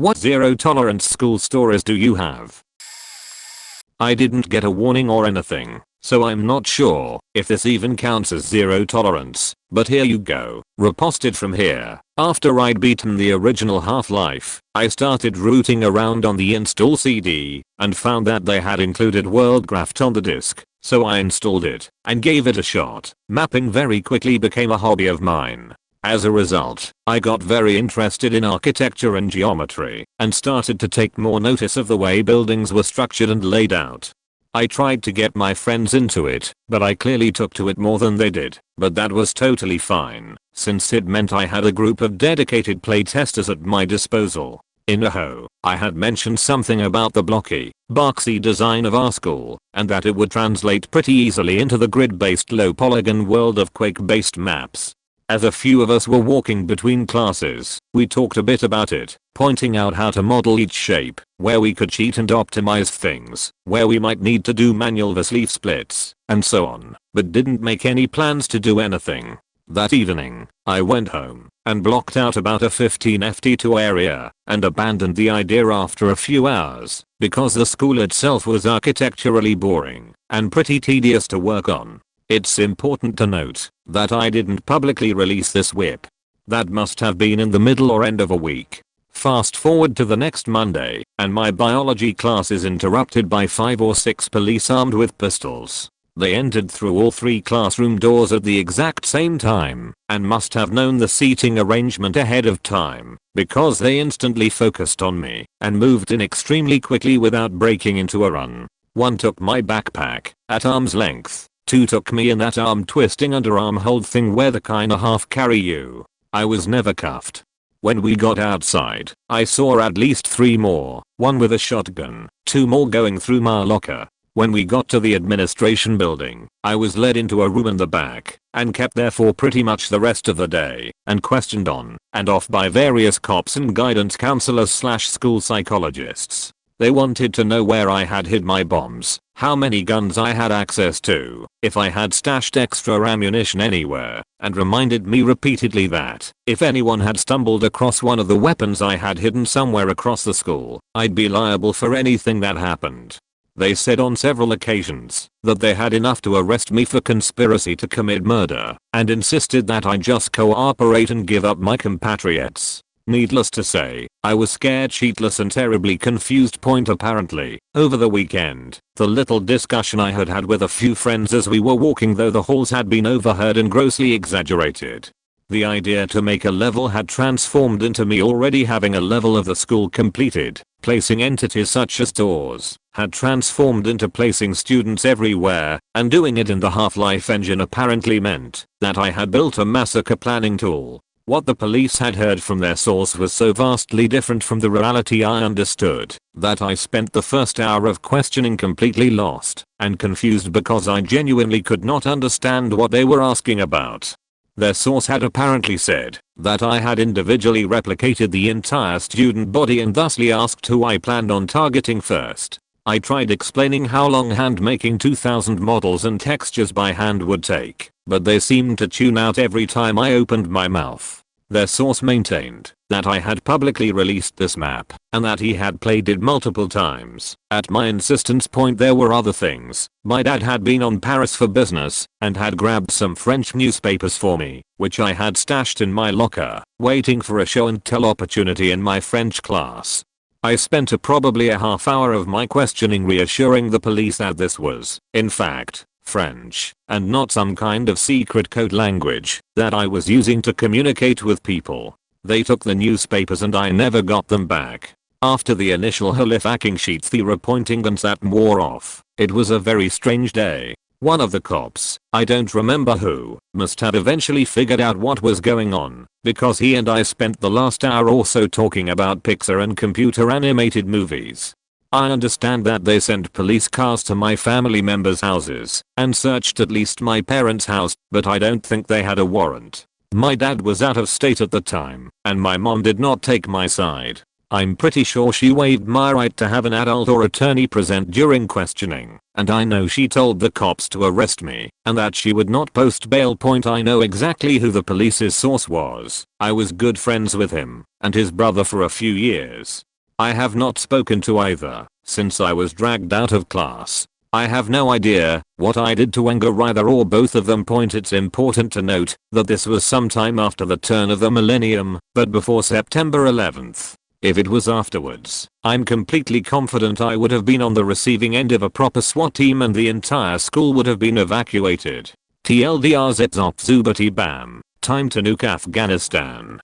What zero tolerance school stories do you have? I didn't get a warning or anything, so I'm not sure if this even counts as zero tolerance, but here you go. Reposted from here. After I'd beaten the original Half-Life, I started rooting around on the install CD and found that they had included WorldCraft on the disk, so I installed it and gave it a shot. Mapping very quickly became a hobby of mine. As a result, I got very interested in architecture and geometry and started to take more notice of the way buildings were structured and laid out. I tried to get my friends into it, but I clearly took to it more than they did, but that was totally fine, since it meant I had a group of dedicated playtesters at my disposal. In I had mentioned something about the blocky, boxy design of our school, and that it would translate pretty easily into the grid-based low-polygon world of Quake-based maps. As a few of us were walking between classes, we talked a bit about it, pointing out how to model each shape, where we could cheat and optimize things, where we might need to do manual sleeve splits, and so on, but didn't make any plans to do anything. That evening, I went home and blocked out about a 15 FT2 area and abandoned the idea after a few hours because the school itself was architecturally boring and pretty tedious to work on. It's important to note that I didn't publicly release this whip. That must have been in the middle or end of a week. Fast forward to the next Monday, and my biology class is interrupted by 5 or 6 police armed with pistols. They entered through all 3 classroom doors at the exact same time, and must have known the seating arrangement ahead of time, because they instantly focused on me and moved in extremely quickly without breaking into a run. One took my backpack at arm's length. 2 took me in that arm twisting underarm hold thing where the kinda half carry you. I was never cuffed. When we got outside, I saw at least 3 more, 1 with a shotgun, 2 more going through my locker. When we got to the administration building, I was led into a room in the back and kept there for pretty much the rest of the day and questioned on and off by various cops and guidance counselors / school psychologists. They wanted to know where I had hid my bombs, how many guns I had access to, if I had stashed extra ammunition anywhere, and reminded me repeatedly that if anyone had stumbled across one of the weapons I had hidden somewhere across the school, I'd be liable for anything that happened. They said on several occasions that they had enough to arrest me for conspiracy to commit murder, and insisted that I just cooperate and give up my compatriots. Needless to say, I was scared shitless and terribly confused. Apparently, over the weekend, the little discussion I had had with a few friends as we were walking through the halls had been overheard and grossly exaggerated. The idea to make a level had transformed into me already having a level of the school completed. Placing entities such as doors had transformed into placing students everywhere, and doing it in the Half-Life engine apparently meant that I had built a massacre planning tool. What the police had heard from their source was so vastly different from the reality I understood that I spent the first hour of questioning completely lost and confused because I genuinely could not understand what they were asking about. Their source had apparently said that I had individually replicated the entire student body and thusly asked who I planned on targeting first. I tried explaining how long hand making 2000 models and textures by hand would take, but they seemed to tune out every time I opened my mouth. Their source maintained that I had publicly released this map and that he had played it multiple times. At my insistence point there were other things. My dad had been on Paris for business and had grabbed some French newspapers for me, which I had stashed in my locker, waiting for a show and tell opportunity in my French class. I spent probably a half hour of my questioning reassuring the police that this was, in fact, French, and not some kind of secret code language that I was using to communicate with people. They took the newspapers and I never got them back. After the initial hollifacking sheets the repointing guns that wore off, it was a very strange day. One of the cops, I don't remember who, must have eventually figured out what was going on, because he and I spent the last hour or so talking about Pixar and computer animated movies. I understand that they sent police cars to my family members' houses and searched at least my parents' house, but I don't think they had a warrant. My dad was out of state at the time, and my mom did not take my side. I'm pretty sure she waived my right to have an adult or attorney present during questioning, and I know she told the cops to arrest me and that she would not post bail. I know exactly who the police's source was. I was good friends with him and his brother for a few years. I have not spoken to either since I was dragged out of class. I have no idea what I did to anger either or both of them. It's important to note that this was sometime after the turn of the millennium, but before September 11th. If it was afterwards, I'm completely confident I would have been on the receiving end of a proper SWAT team and the entire school would have been evacuated. TLDR zop zubati bam. Time to nuke Afghanistan.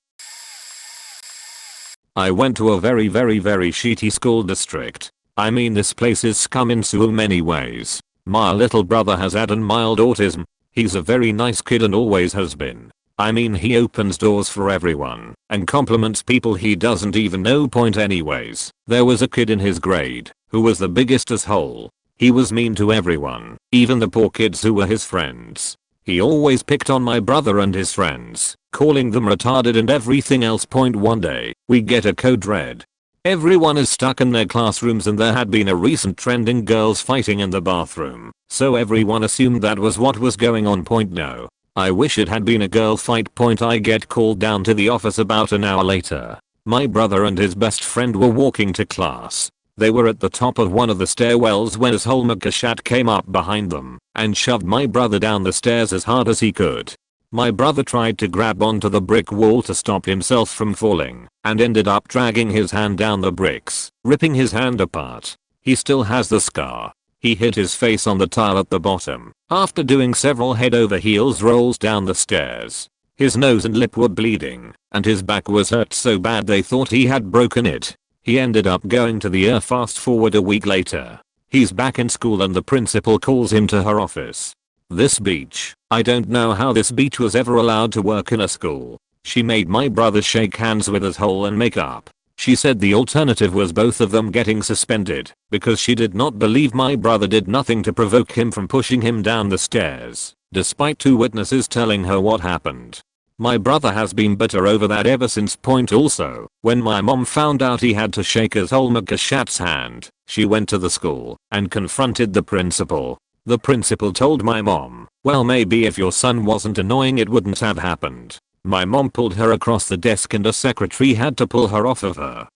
I went to a very shitty school district. I mean, this place is scum in so many ways. My little brother has had mild autism. He's a very nice kid and always has been. I mean, he opens doors for everyone and compliments people he doesn't even know. Anyways, there was a kid in his grade who was the biggest asshole. He was mean to everyone, even the poor kids who were his friends. He always picked on my brother and his friends, calling them retarded and everything else. One day, we get a code red. Everyone is stuck in their classrooms and there had been a recent trend in girls fighting in the bathroom, so everyone assumed that was what was going on. No. I wish it had been a girl fight. I get called down to the office about an hour later. My brother and his best friend were walking to class. They were at the top of one of the stairwells when this Holmakashat came up behind them and shoved my brother down the stairs as hard as he could. My brother tried to grab onto the brick wall to stop himself from falling and ended up dragging his hand down the bricks, ripping his hand apart. He still has the scar. He hit his face on the tile at the bottom. After doing several head over heels rolls down the stairs. His nose and lip were bleeding, and his back was hurt so bad they thought he had broken it. He ended up going to the ER. Fast forward a week later. He's back in school and the principal calls him to her office. This bitch, I don't know how this bitch was ever allowed to work in a school. She made my brother shake hands with his hole and make up. She said the alternative was both of them getting suspended because she did not believe my brother did nothing to provoke him from pushing him down the stairs, despite 2 witnesses telling her what happened. My brother has been bitter over that ever since. Also, when my mom found out he had to shake his Holmakashat's hand, she went to the school and confronted the principal. The principal told my mom, well, maybe if your son wasn't annoying it wouldn't have happened. My mom pulled her across the desk and a secretary had to pull her off of her.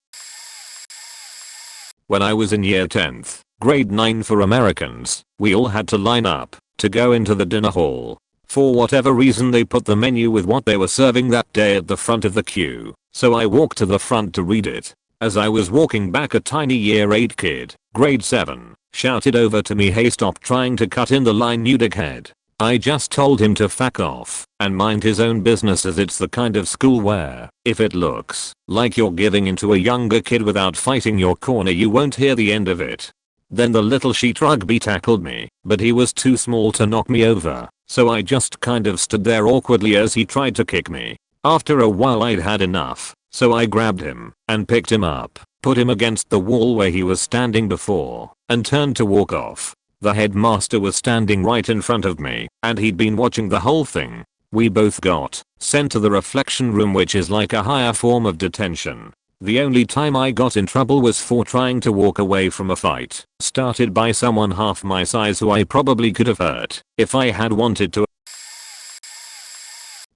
When I was in year 10th, grade 9 for Americans, we all had to line up to go into the dinner hall. For whatever reason they put the menu with what they were serving that day at the front of the queue, so I walked to the front to read it. As I was walking back, a tiny year 8 kid, grade 7, shouted over to me, hey, stop trying to cut in the line, you dickhead. I just told him to fuck off and mind his own business, as it's the kind of school where, if it looks like you're giving in to a younger kid without fighting your corner, you won't hear the end of it. Then the little sheet rugby tackled me, but he was too small to knock me over, so I just kind of stood there awkwardly as he tried to kick me. After a while I'd had enough, so I grabbed him and picked him up, put him against the wall where he was standing before, and turned to walk off. The headmaster was standing right in front of me, and he'd been watching the whole thing. We both got sent to the reflection room, which is like a higher form of detention. The only time I got in trouble was for trying to walk away from a fight started by someone half my size who I probably could have hurt if I had wanted to.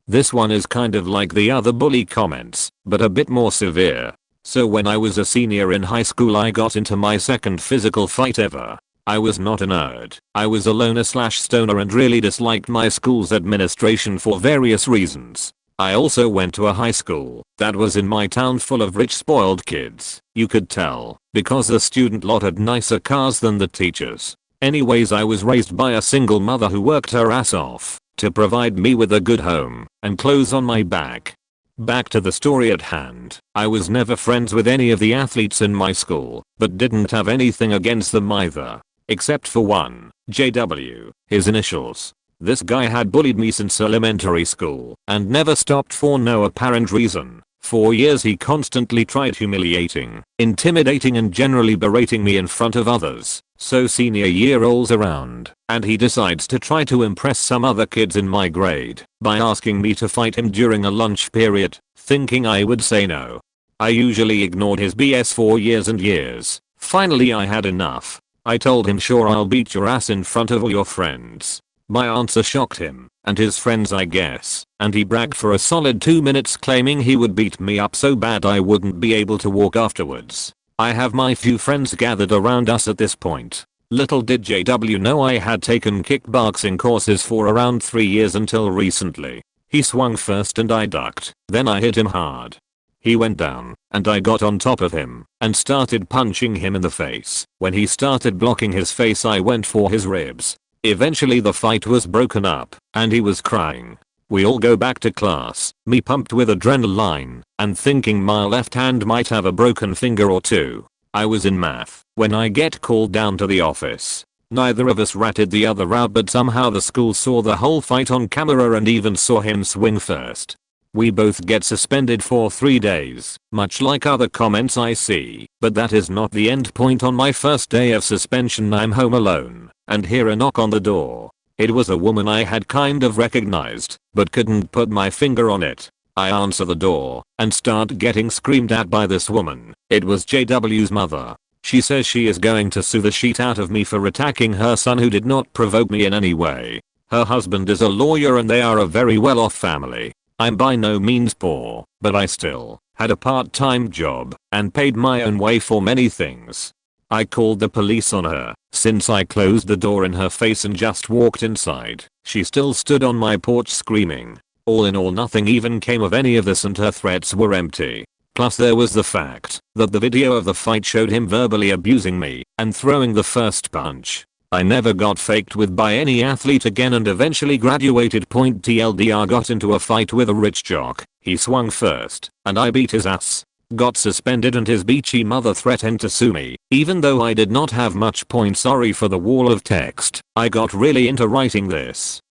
This one is kind of like the other bully comments, but a bit more severe. So when I was a senior in high school, I got into my second physical fight ever. I was not a nerd. I was a loner/stoner and really disliked my school's administration for various reasons. I also went to a high school that was in my town full of rich spoiled kids. You could tell because the student lot had nicer cars than the teachers. Anyways, I was raised by a single mother who worked her ass off to provide me with a good home and clothes on my back. Back to the story at hand. I was never friends with any of the athletes in my school, but didn't have anything against them either. Except for one, JW, his initials. This guy had bullied me since elementary school and never stopped for no apparent reason. For years he constantly tried humiliating, intimidating and generally berating me in front of others. So senior year rolls around and he decides to try to impress some other kids in my grade by asking me to fight him during a lunch period, thinking I would say no. I usually ignored his BS for years and years. Finally I had enough. I told him, sure, I'll beat your ass in front of all your friends. My answer shocked him and his friends, I guess, and he bragged for a solid 2 minutes claiming he would beat me up so bad I wouldn't be able to walk afterwards. I have my few friends gathered around us at this point. Little did JW know I had taken kickboxing courses for around 3 years until recently. He swung first and I ducked, then I hit him hard. He went down, and I got on top of him, and started punching him in the face. When he started blocking his face I went for his ribs. Eventually the fight was broken up, and he was crying. We all go back to class, me pumped with adrenaline, and thinking my left hand might have a broken finger or two. I was in math, when I get called down to the office. Neither of us ratted the other out, but somehow the school saw the whole fight on camera and even saw him swing first. We both get suspended for 3 days, much like other comments I see, but that is not the end point. On my first day of suspension I'm home alone, and hear a knock on the door. It was a woman I had kind of recognized, but couldn't put my finger on it. I answer the door, and start getting screamed at by this woman. It was JW's mother. She says she is going to sue the shit out of me for attacking her son, who did not provoke me in any way. Her husband is a lawyer and they are a very well-off family. I'm by no means poor, but I still had a part-time job and paid my own way for many things. I called the police on her, since I closed the door in her face and just walked inside. She still stood on my porch screaming. All in all, nothing even came of any of this and her threats were empty. Plus there was the fact that the video of the fight showed him verbally abusing me and throwing the first punch. I never got faked with by any athlete again and eventually graduated. TLDR got into a fight with a rich jock. He swung first, and I beat his ass. Got suspended and his beachy mother threatened to sue me, even though I did not have much. Sorry for the wall of text. I got really into writing this.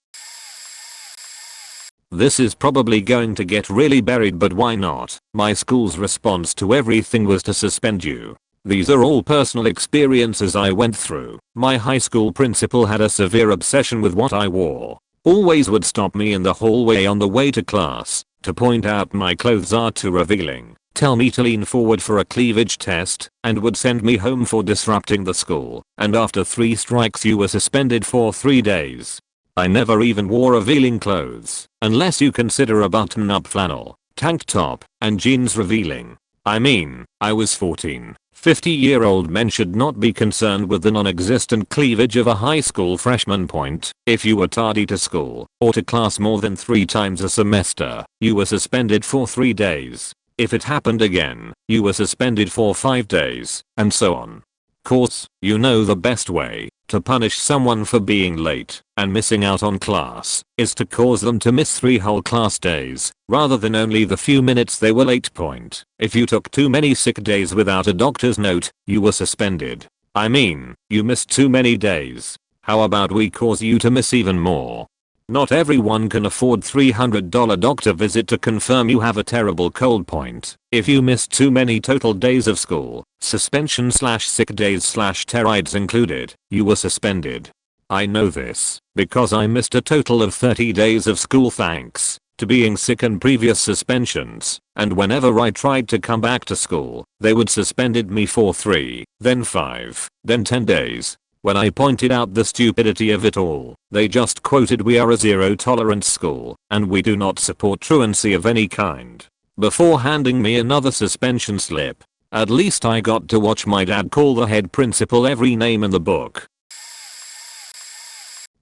This is probably going to get really buried, but why not? My school's response to everything was to suspend you. These are all personal experiences I went through. My high school principal had a severe obsession with what I wore. Always would stop me in the hallway on the way to class to point out my clothes are too revealing, tell me to lean forward for a cleavage test, and would send me home for disrupting the school. And after 3 strikes you were suspended for 3 days. I never even wore revealing clothes, unless you consider a button-up flannel, tank top, and jeans revealing. I mean, I was 14. 50-year-old men should not be concerned with the non-existent cleavage of a high school freshman. If you were tardy to school or to class more than 3 times a semester, you were suspended for 3 days. If it happened again, you were suspended for 5 days, and so on. Course, you know the best way to punish someone for being late and missing out on class is to cause them to miss 3 whole class days rather than only the few minutes they were late. If you took too many sick days without a doctor's note, you were suspended. I mean, you missed too many days. How about we cause you to miss even more? Not everyone can afford $300 doctor visit to confirm you have a terrible cold. If you missed too many total days of school, suspension / sick days / pterides included, you were suspended. I know this because I missed a total of 30 days of school thanks to being sick and previous suspensions, and whenever I tried to come back to school, they would suspended me for 3, then 5, then 10 days. When I pointed out the stupidity of it all, they just quoted, "We are a zero-tolerance school, and we do not support truancy of any kind," before handing me another suspension slip. At least I got to watch my dad call the head principal every name in the book.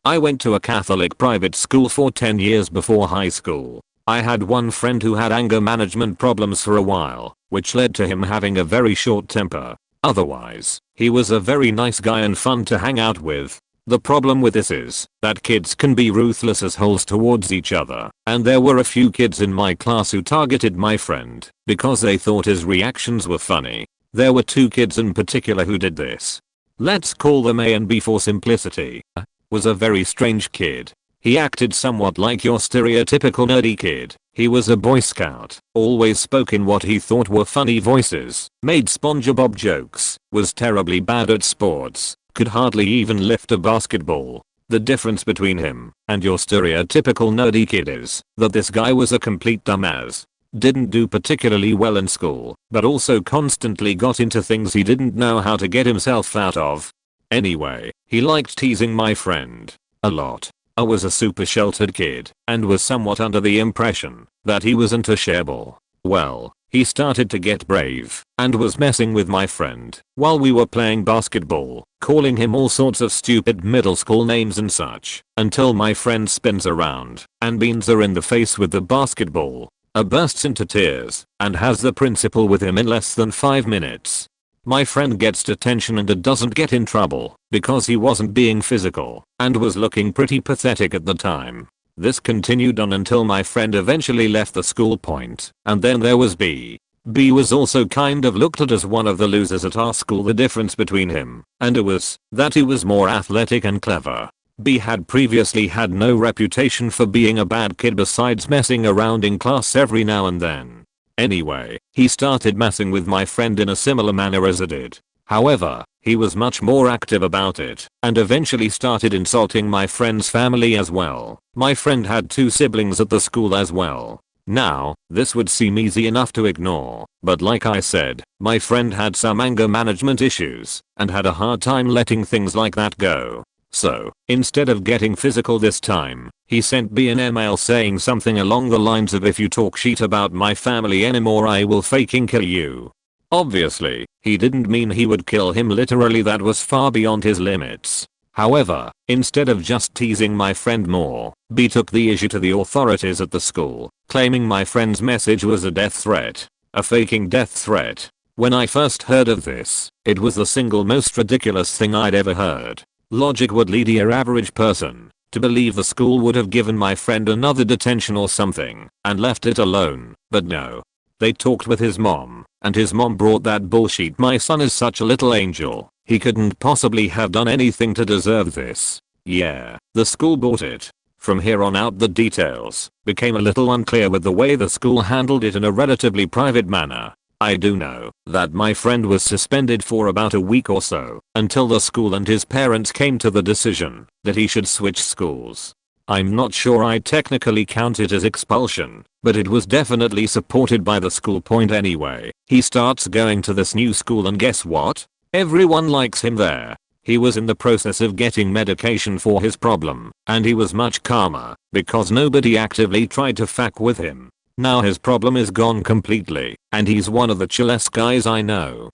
I went to a Catholic private school for 10 years before high school. I had one friend who had anger management problems for a while, which led to him having a very short temper. Otherwise, he was a very nice guy and fun to hang out with. The problem with this is that kids can be ruthless as holes towards each other, and there were a few kids in my class who targeted my friend because they thought his reactions were funny. There were 2 kids in particular who did this. Let's call them A and B for simplicity. Was a very strange kid. He acted somewhat like your stereotypical nerdy kid. He was a Boy Scout, always spoke in what he thought were funny voices, made SpongeBob jokes, was terribly bad at sports, could hardly even lift a basketball. The difference between him and your stereotypical nerdy kid is that this guy was a complete dumbass. Didn't do particularly well in school, but also constantly got into things he didn't know how to get himself out of. Anyway, he liked teasing my friend a lot. I was a super sheltered kid and was somewhat under the impression that he wasn't a shareable. Well, he started to get brave and was messing with my friend while we were playing basketball, calling him all sorts of stupid middle school names and such, until my friend spins around and beans her in the face with the basketball. Bursts into tears and has the principal with him in less than 5 minutes. My friend gets detention and doesn't get in trouble because he wasn't being physical and was looking pretty pathetic at the time. This continued on until my friend eventually left the school point, and then there was B. B was also kind of looked at as one of the losers at our school. The difference between him and A was that he was more athletic and clever. B had previously had no reputation for being a bad kid besides messing around in class every now and then. Anyway, he started messing with my friend in a similar manner as I did. However, he was much more active about it and eventually started insulting my friend's family as well. My friend had 2 siblings at the school as well. Now, this would seem easy enough to ignore, but like I said, my friend had some anger management issues and had a hard time letting things like that go. So, instead of getting physical this time, he sent B an email saying something along the lines of, "If you talk shit about my family anymore, I will fucking kill you." Obviously, he didn't mean he would kill him literally. That was far beyond his limits. However, instead of just teasing my friend more, B took the issue to the authorities at the school, claiming my friend's message was a death threat. A faking death threat. When I first heard of this, it was the single most ridiculous thing I'd ever heard. Logic would lead your average person to believe the school would have given my friend another detention or something and left it alone, but no. They talked with his mom, and his mom brought that bullshit. My son is such a little angel. He couldn't possibly have done anything to deserve this. Yeah, the school bought it. From here on out the details became a little unclear with the way the school handled it in a relatively private manner. I do know that my friend was suspended for about a week or so until the school and his parents came to the decision that he should switch schools. I'm not sure I technically count it as expulsion, but it was definitely supported by the school point anyway. He starts going to this new school and guess what? Everyone likes him there. He was in the process of getting medication for his problem, and he was much calmer because nobody actively tried to fuck with him. Now his problem is gone completely, and he's one of the chillest guys I know.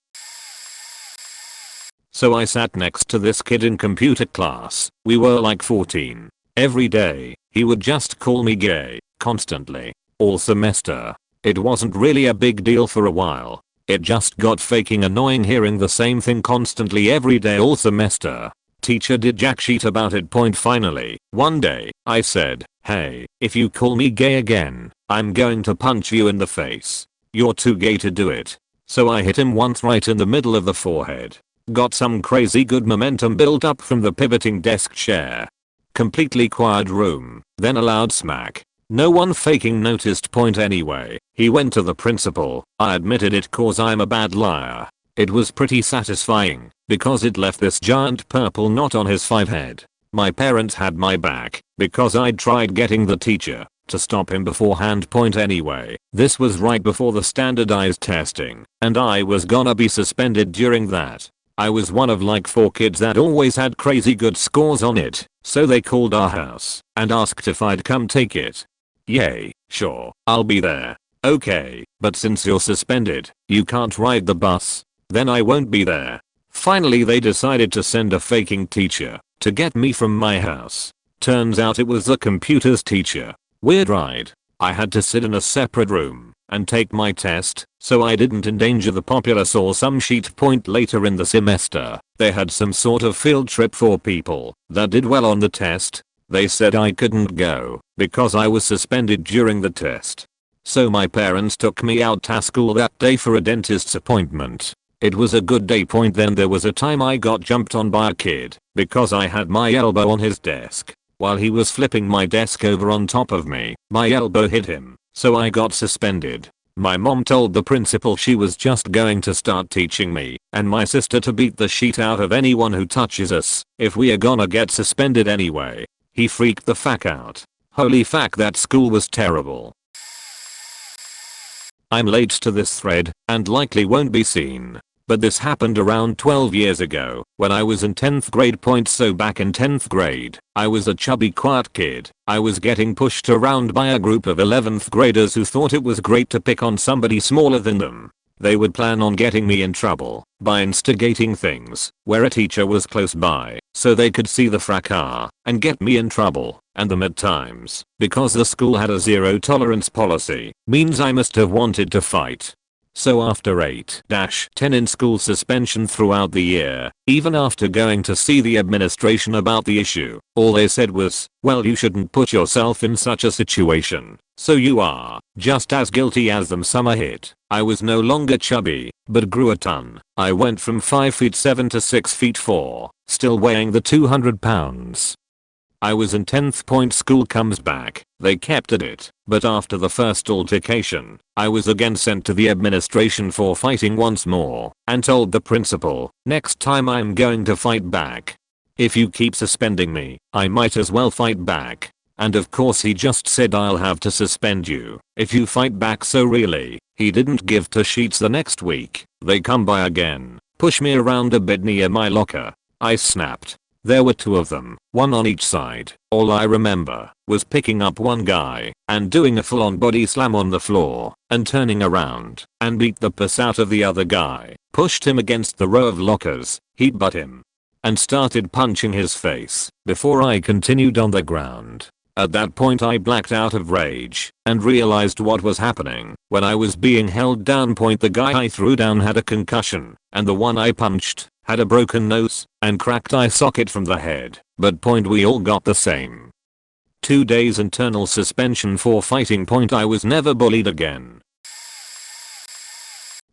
So I sat next to this kid in computer class. We were like 14. Every day, he would just call me gay, constantly, all semester. It wasn't really a big deal for a while. It just got fucking annoying hearing the same thing constantly every day all semester. Teacher did jack shit about it. Finally, one day, I said, "Hey, if you call me gay again, I'm going to punch you in the face. You're too gay to do it." So I hit him once right in the middle of the forehead. Got some crazy good momentum built up from the pivoting desk chair. Completely quiet room, then a loud smack. No one faking noticed. Anyway, he went to the principal. I admitted it cause I'm a bad liar. It was pretty satisfying because it left this giant purple knot on his forehead. My parents had my back because I'd tried getting the teacher to stop him beforehand. Anyway, this was right before the standardized testing, and I was gonna be suspended during that. I was one of like 4 kids that always had crazy good scores on it, so they called our house and asked if I'd come take it. Yay, sure, I'll be there. Okay, but since you're suspended, you can't ride the bus. Then I won't be there. Finally they decided to send a faking teacher to get me from my house. Turns out it was the computer's teacher. Weird ride. I had to sit in a separate room and take my test so I didn't endanger the populace or some shit. Later in the semester, they had some sort of field trip for people that did well on the test. They said I couldn't go because I was suspended during the test. So my parents took me out to school that day for a dentist's appointment. It was a good day. Then there was a time I got jumped on by a kid because I had my elbow on his desk. While he was flipping my desk over on top of me, my elbow hit him, so I got suspended. My mom told the principal she was just going to start teaching me and my sister to beat the shit out of anyone who touches us if we are gonna get suspended anyway. He freaked the fuck out. Holy fuck, that school was terrible. I'm late to this thread and likely won't be seen. but this happened around 12 years ago when I was in 10th grade. So back in 10th grade, I was a chubby quiet kid. I was getting pushed around by a group of 11th graders who thought it was great to pick on somebody smaller than them. They would plan on getting me in trouble by instigating things where a teacher was close by so they could see the fracas and get me in trouble. And them at times, because the school had a zero tolerance policy, means I must have wanted to fight. So after 8-10 in school suspension throughout the year, even after going to see the administration about the issue, all they said was, well, you shouldn't put yourself in such a situation, so you are just as guilty as them. Summer hit. I was no longer chubby, but grew a ton. I went from 5'7" to 6'4", still weighing the 200 pounds. I was in 10th. School comes back. They kept at it, but after the first altercation, I was again sent to the administration for fighting once more and told the principal, next time I'm going to fight back. If you keep suspending me, I might as well fight back. And of course he just said, I'll have to suspend you if you fight back. So really, he didn't give two sheets. The next week, they come by again, push me around a bit near my locker. I snapped. There were two of them, one on each side. All I remember was picking up one guy and doing a full-on body slam on the floor and turning around and beat the piss out of the other guy, pushed him against the row of lockers, heat-butt him, and started punching his face before I continued on the ground. At that point I blacked out of rage and realized what was happening when I was being held down. The guy I threw down had a concussion and the one I punched had a broken nose and cracked eye socket from the head, but we all got the same. 2 days internal suspension for fighting. I was never bullied again.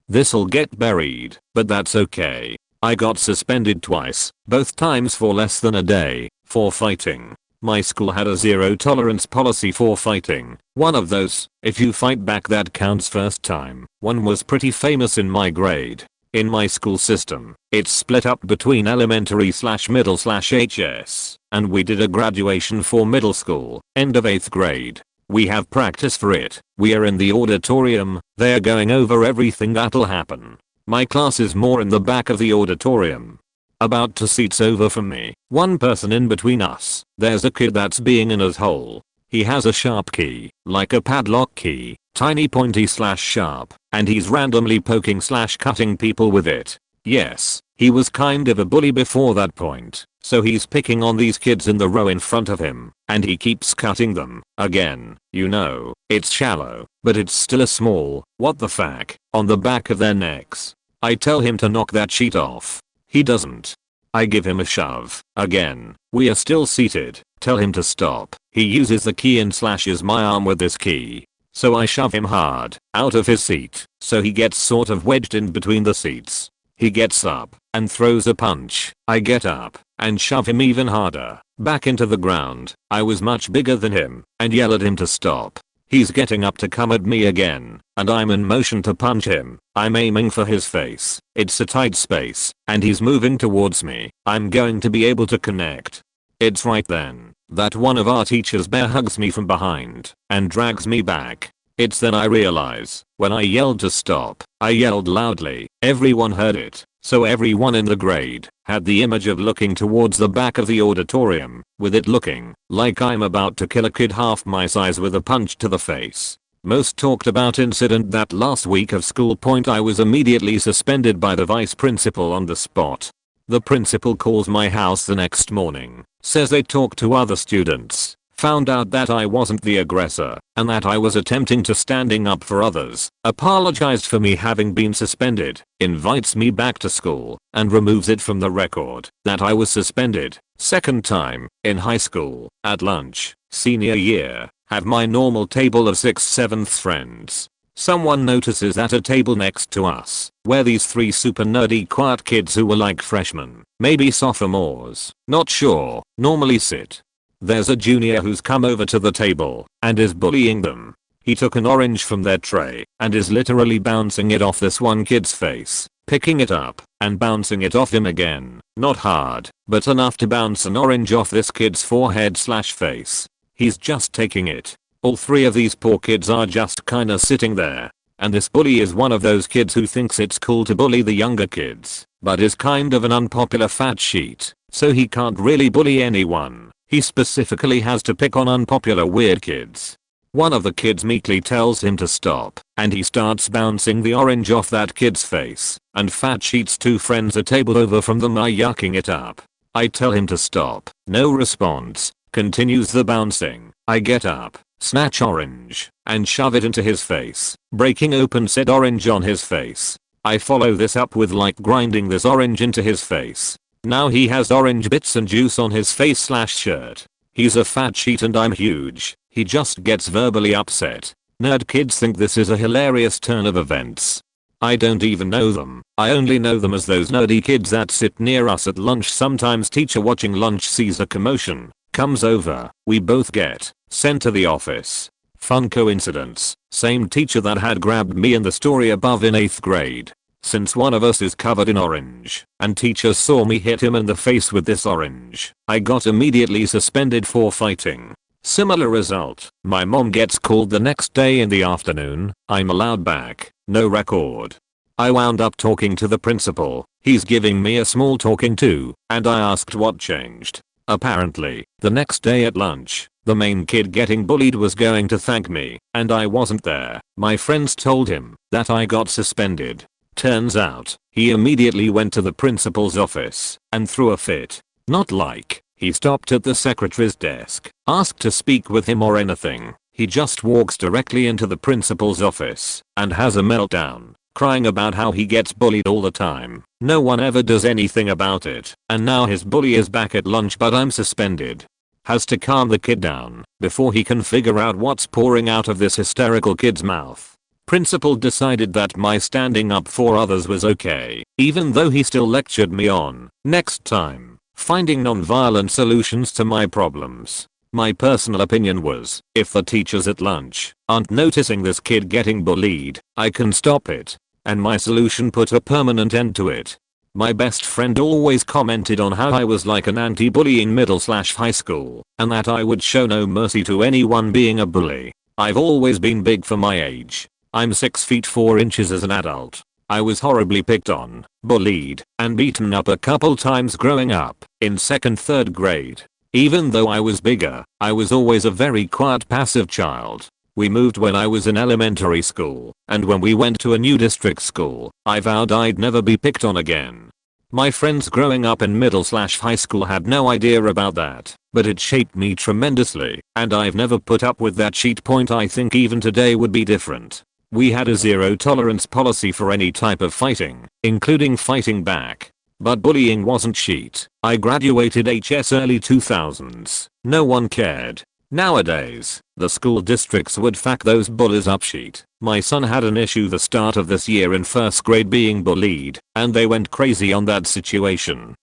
This'll get buried, but that's okay. I got suspended twice, both times for less than a day, for fighting. My school had a zero tolerance policy for fighting. One of those, if you fight back that counts. First time, one was pretty famous in my grade. In my school system, it's split up between elementary/middle/HS, and we did a graduation for middle school, end of 8th grade. We have practice for it. We are in the auditorium, they're going over everything that'll happen. My class is more in the back of the auditorium. About 2 seats over from me, one person in between us, there's a kid that's being in his hole. He has a sharp key, like a padlock key, tiny pointy/sharp, and he's randomly poking/cutting people with it. Yes, he was kind of a bully before that point, so he's picking on these kids in the row in front of him, and he keeps cutting them. Again, you know, it's shallow, but it's still a small, what the fuck, on the back of their necks. I tell him to knock that sheet off. He doesn't. I give him a shove. Again, we are still seated. Tell him to stop. He uses the key and slashes my arm with this key. So I shove him hard out of his seat, so he gets sort of wedged in between the seats. He gets up and throws a punch. I get up and shove him even harder back into the ground. I was much bigger than him and yell at him to stop. He's getting up to come at me again, and I'm in motion to punch him. I'm aiming for his face. It's a tight space, and he's moving towards me. I'm going to be able to connect. It's right then that one of our teachers bear hugs me from behind and drags me back. It's then I realize, when I yelled to stop, I yelled loudly. Everyone heard it, so everyone in the grade had the image of looking towards the back of the auditorium, with it looking like I'm about to kill a kid half my size with a punch to the face. Most talked about incident that last week of school. I was immediately suspended by the vice principal on the spot. The principal calls my house the next morning, says they talked to other students, found out that I wasn't the aggressor, and that I was attempting to standing up for others, apologized for me having been suspended, invites me back to school, and removes it from the record that I was suspended. Second time, in high school, at lunch, senior year, have my normal table of 6th 7th friends. Someone notices at a table next to us, where these 3 super nerdy quiet kids who were like freshmen, maybe sophomores, not sure, normally sit. There's a junior who's come over to the table and is bullying them. He took an orange from their tray and is literally bouncing it off this one kid's face, picking it up and bouncing it off him again. Not hard, but enough to bounce an orange off this kid's forehead/face. He's just taking it. All 3 of these poor kids are just kinda sitting there. And this bully is one of those kids who thinks it's cool to bully the younger kids, but is kind of an unpopular fat sheet, so he can't really bully anyone. He specifically has to pick on unpopular weird kids. One of the kids meekly tells him to stop, and he starts bouncing the orange off that kid's face, and Fat Sheet's two friends a table over from them are yucking it up. I tell him to stop, no response, continues the bouncing. I get up, snatch orange, and shove it into his face, breaking open said orange on his face. I follow this up with like grinding this orange into his face. Now he has orange bits and juice on his face/shirt. He's a fat sheet and I'm huge. He just gets verbally upset. Nerd kids think this is a hilarious turn of events. I don't even know them. I only know them as those nerdy kids that sit near us at lunch. Sometimes teacher watching lunch sees a commotion, comes over, we both get sent to the office. Fun coincidence, same teacher that had grabbed me in the story above in 8th grade. Since one of us is covered in orange, and teacher saw me hit him in the face with this orange, I got immediately suspended for fighting. Similar result, my mom gets called the next day in the afternoon, I'm allowed back, no record. I wound up talking to the principal, he's giving me a small talking to, and I asked what changed. Apparently, the next day at lunch, the main kid getting bullied was going to thank me, and I wasn't there. My friends told him that I got suspended. Turns out, he immediately went to the principal's office and threw a fit. Not like he stopped at the secretary's desk, asked to speak with him or anything. He just walks directly into the principal's office and has a meltdown, crying about how he gets bullied all the time. No one ever does anything about it, and now his bully is back at lunch but I'm suspended. Has to calm the kid down before he can figure out what's pouring out of this hysterical kid's mouth. Principal decided that my standing up for others was okay, even though he still lectured me on, next time, finding non-violent solutions to my problems. My personal opinion was, if the teachers at lunch aren't noticing this kid getting bullied, I can stop it. And my solution put a permanent end to it. My best friend always commented on how I was like an anti-bullying middle/high school, and that I would show no mercy to anyone being a bully. I've always been big for my age. I'm 6 feet 4 inches as an adult. I was horribly picked on, bullied, and beaten up a couple times growing up, in 2nd/3rd grade. Even though I was bigger, I was always a very quiet passive child. We moved when I was in elementary school, and when we went to a new district school, I vowed I'd never be picked on again. My friends growing up in middle/high school had no idea about that, but it shaped me tremendously, and I've never put up with that cheat point. I think even today would be different. We had a zero tolerance policy for any type of fighting, including fighting back. But bullying wasn't cheat. I graduated HS early 2000s. No one cared. Nowadays, the school districts would fuck those bullies up sheet. My son had an issue the start of this year in 1st grade being bullied, and they went crazy on that situation.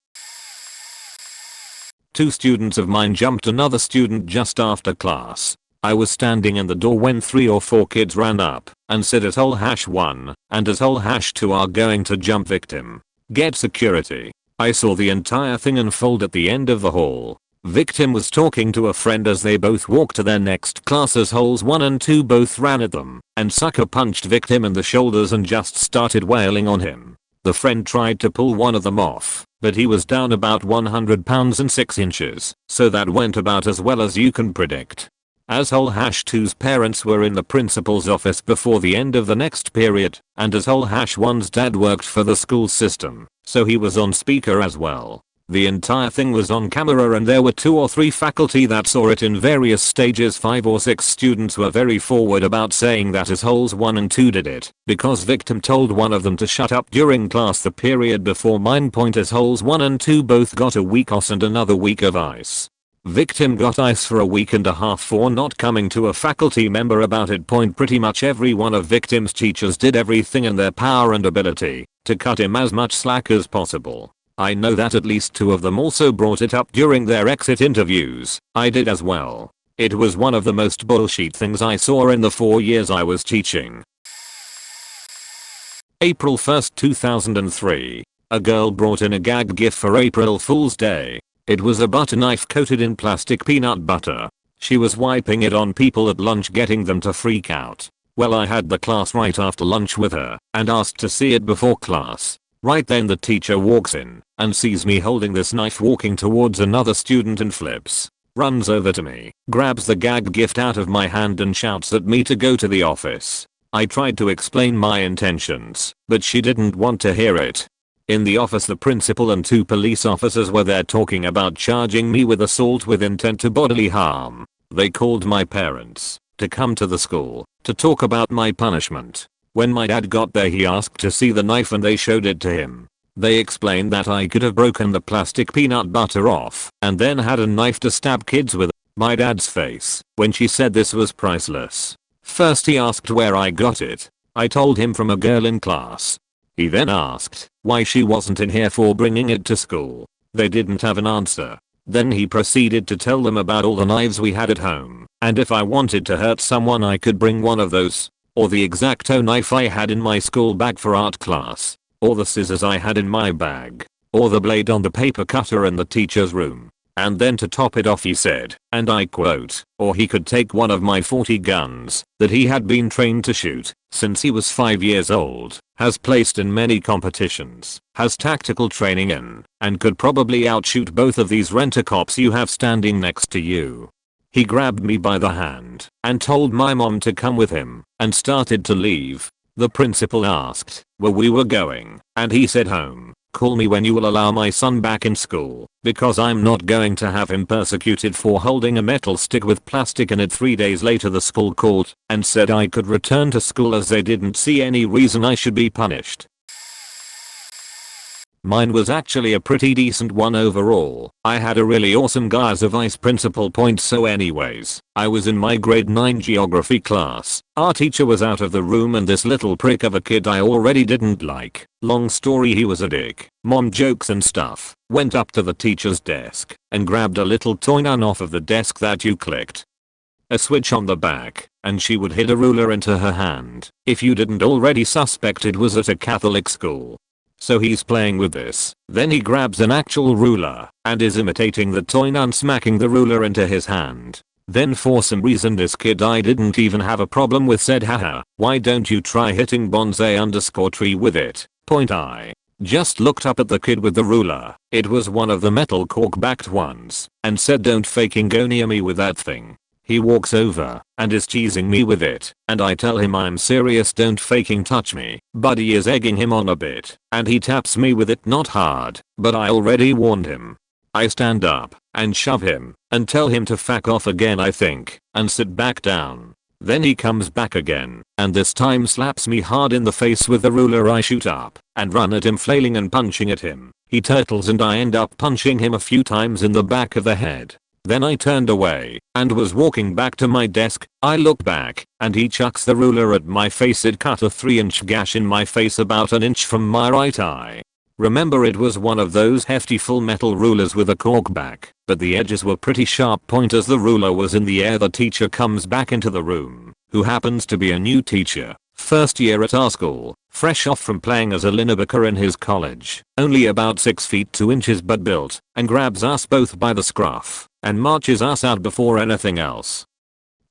Two students of mine jumped another student just after class. I was standing in the door when 3 or 4 kids ran up and said @1 and @2 are going to jump victim. Get security. I saw the entire thing unfold at the end of the hall. Victim was talking to a friend as they both walked to their next class as holes 1 and 2 both ran at them and sucker punched victim in the shoulders and just started wailing on him. The friend tried to pull one of them off, but he was down about 100 pounds and 6 inches, so that went about as well as you can predict. As @2's parents were in the principal's office before the end of the next period, and as @1's dad worked for the school system, so he was on speaker as well. The entire thing was on camera and there were 2 or 3 faculty that saw it in various stages. 5 or 6 students were very forward about saying that @1 and 2 did it, because victim told one of them to shut up during class the period before mine. Point @1 and 2 both got a week OS and another week of ice. Victim got ice for a week and a half for not coming to a faculty member about it. Point pretty much every one of victim's teachers did everything in their power and ability to cut him as much slack as possible. I know that at least 2 of them also brought it up during their exit interviews. I did as well. It was one of the most bullshit things I saw in the 4 years I was teaching. April 1st 2003. A girl brought in a gag gift for April Fool's Day. It was a butter knife coated in plastic peanut butter. She was wiping it on people at lunch getting them to freak out. Well, I had the class right after lunch with her and asked to see it before class. Right then the teacher walks in and sees me holding this knife walking towards another student and flips. Runs over to me, grabs the gag gift out of my hand and shouts at me to go to the office. I tried to explain my intentions, but she didn't want to hear it. In the office the principal and 2 police officers were there talking about charging me with assault with intent to bodily harm. They called my parents to come to the school to talk about my punishment. When my dad got there he asked to see the knife and they showed it to him. They explained that I could have broken the plastic peanut butter off and then had a knife to stab kids with. My dad's face when she said this was priceless. First he asked where I got it. I told him from a girl in class. He then asked why she wasn't in here for bringing it to school. They didn't have an answer. Then he proceeded to tell them about all the knives we had at home, and if I wanted to hurt someone I could bring one of those, or the X-Acto knife I had in my school bag for art class, or the scissors I had in my bag, or the blade on the paper cutter in the teacher's room. And then to top it off he said, and I quote, or he could take one of my 40 guns that he had been trained to shoot since he was 5 years old, has placed in many competitions, has tactical training in, and could probably outshoot both of these rent-a-cops you have standing next to you. He grabbed me by the hand and told my mom to come with him and started to leave. The principal asked where we were going and he said home. Call me when you will allow my son back in school, because I'm not going to have him persecuted for holding a metal stick with plastic in it. 3 days later the school called and said I could return to school as they didn't see any reason I should be punished. Mine was actually a pretty decent one overall. I had a really awesome guy as a vice principal. So anyways, I was in my grade 9 geography class. Our teacher was out of the room and this little prick of a kid I already didn't like. Long story, he was a dick. Mom jokes and stuff. Went up to the teacher's desk and grabbed a little toy gun off of the desk that you clicked a switch on the back and she would hit a ruler into her hand. If you didn't already suspect, it was at a Catholic school. So he's playing with this. Then he grabs an actual ruler and is imitating the toy nun smacking the ruler into his hand. Then for some reason this kid I didn't even have a problem with said, haha, why don't you try hitting bonsai_tree with it? I just looked up at the kid with the ruler. It was one of the metal cork backed ones and said, don't fucking go near me with that thing. He walks over and is teasing me with it and I tell him I'm serious, don't fucking touch me. Buddy is egging him on a bit and he taps me with it, not hard, but I already warned him. I stand up and shove him and tell him to fuck off again I think and sit back down. Then he comes back again and this time slaps me hard in the face with the ruler. I shoot up and run at him, flailing and punching at him. He turtles and I end up punching him a few times in the back of the head. Then I turned away and was walking back to my desk. I look back and he chucks the ruler at my face. It cut a 3-inch gash in my face about an inch from my right eye. Remember, it was one of those hefty full metal rulers with a cork back, but the edges were pretty sharp point. As the ruler was in the air, the teacher comes back into the room, who happens to be a new teacher, first year at our school, fresh off from playing as a linebacker in his college, only about 6 feet 2 inches but built, and grabs us both by the scruff and marches us out before anything else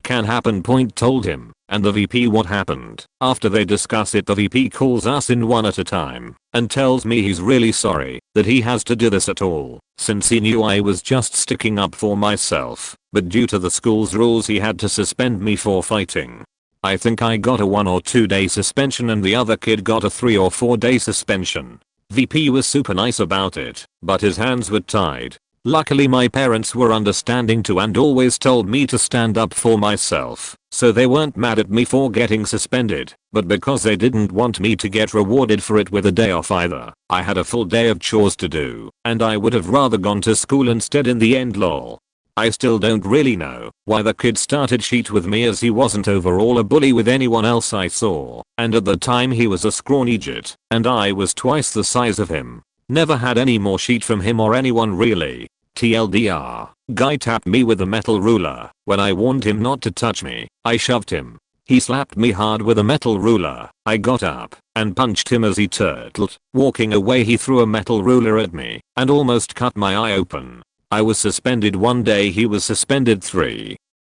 can happen. Told him and the VP what happened. After they discuss it, the VP calls us in one at a time and tells me he's really sorry that he has to do this at all, since he knew I was just sticking up for myself, but due to the school's rules he had to suspend me for fighting. I think I got a 1 or 2 day suspension and the other kid got a 3 or 4 day suspension. VP was super nice about it, but his hands were tied. Luckily my parents were understanding too and always told me to stand up for myself, so they weren't mad at me for getting suspended, but because they didn't want me to get rewarded for it with a day off either, I had a full day of chores to do, and I would have rather gone to school instead in the end. Lol. I still don't really know why the kid started shit with me, as he wasn't overall a bully with anyone else I saw, and at the time he was a scrawny jit, and I was twice the size of him. Never had any more shit from him or anyone really. TLDR, guy tapped me with a metal ruler. When I warned him not to touch me, I shoved him. He slapped me hard with a metal ruler. I got up and punched him as he turtled. Walking away he threw a metal ruler at me and almost cut my eye open. I was suspended 1 day, he was suspended 3.